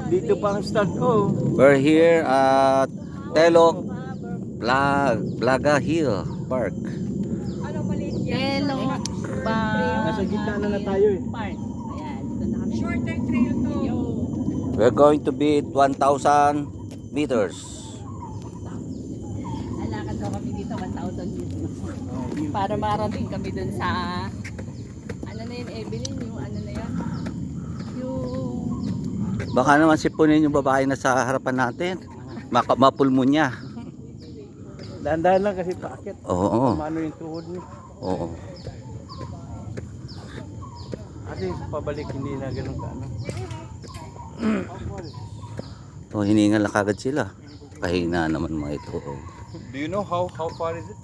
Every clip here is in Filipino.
Dito pa ang start ko. We're here at Telok Plaga Hill Park. Telok ba? Nasa gitna na tayo eh. Park. Ayan, dito na kami. Shorter trail to. We're going to be 1,000 meters. Alakad daw kami dito 1,000 meters. Para marating kami dun sa ano na yun, Evelyn, yung ano na yun? Yung Baka naman sipunin yung babae na sa harapan natin. Mapulmonya. Dahan-dahan lang kasi paakit. Oo. Mano yung tuhod niyo. Oo. At least pabalik hindi na ganun ka ano. So, hiningal na kagad sila. Kahina naman mga ito. Do you know how far is it?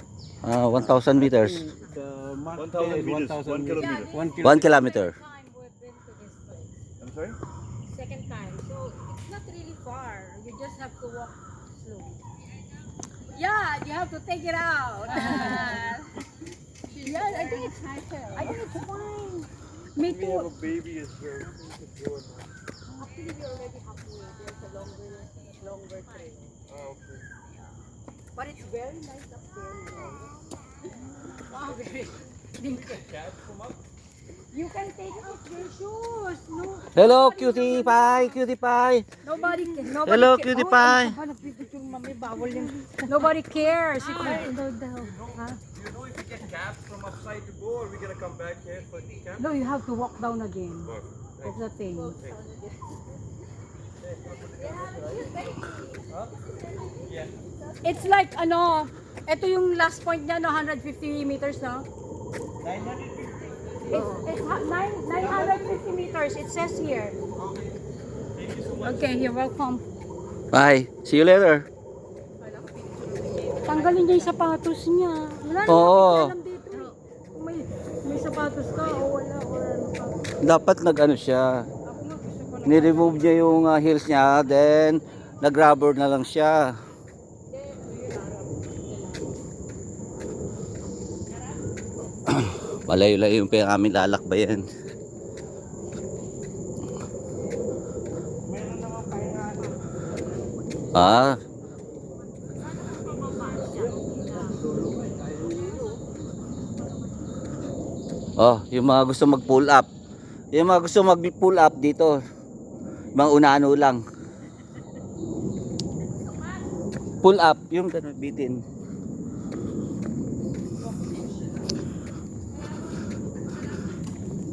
1,000 meters. The mark 1,000 is meters, 1,000 1 kilometer. 1 kilometer. Time we've been to this place. I'm sorry? Second time. So it's not really far. You just have to walk slowly. Yeah, you have to take it out. Yeah, I think it's nicer. I think it's fine. Me We have too. a baby as well. Actually, we're already halfway. There's a longer trail. Oh, okay. But it's very nice up there. Wow, very. You can take off your shoes. No. Hello, cutie pie, cutie pie. Nobody nobody Hello, ca- cutie Oh, pie. ano ba, nagpipicture mami, bawal yung... Nobody cares. If you daw. Huh? Do you know if we get cabs from upside to go or we gonna come back here for the cab? No, you have to walk down again. That's the thing. It's like ano, ito yung last point niya no, 150 meters no? 950. It's 950 meters. It says here. Okay, you're welcome. Bye. See you later. Tanggalin niya yung sapatos niya. Wala na Oo. alam dito. Kung may sapatos ka o wala or ano ka. Dapat nag-ano siya. Ako nga gusto ko na. Ni-remove niya yung heels niya, then nag-rubber na lang siya. Malayo-layo yung pera kami lalakbayan. Ah. Oh, yung mga gusto mag-pull up. Yung mga gusto mag-pull up dito. Mga unano lang. Pull up, yung ganun bitin.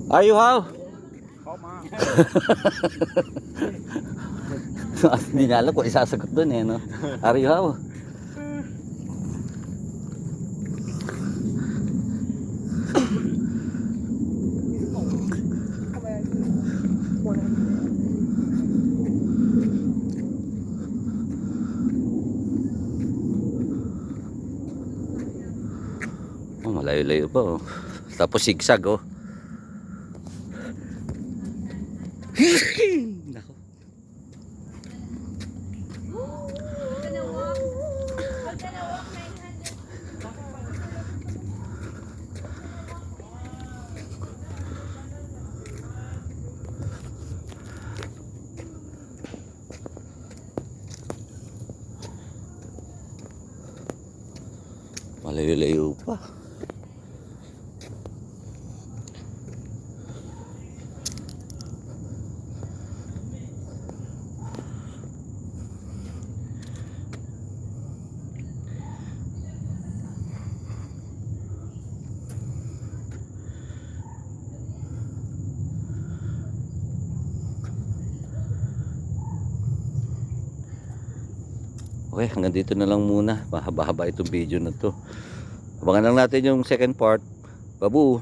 Are you how? Hindi niya alam kung isasagot dun eh, no? Are you how? Oh, malayo-layo pa oh. Tapos zigzag oh. Nako. Malayo-layo pa. Okay, hanggang dito na lang muna. Mahaba-haba itong video na to. Abangan lang natin yung second part. Babu!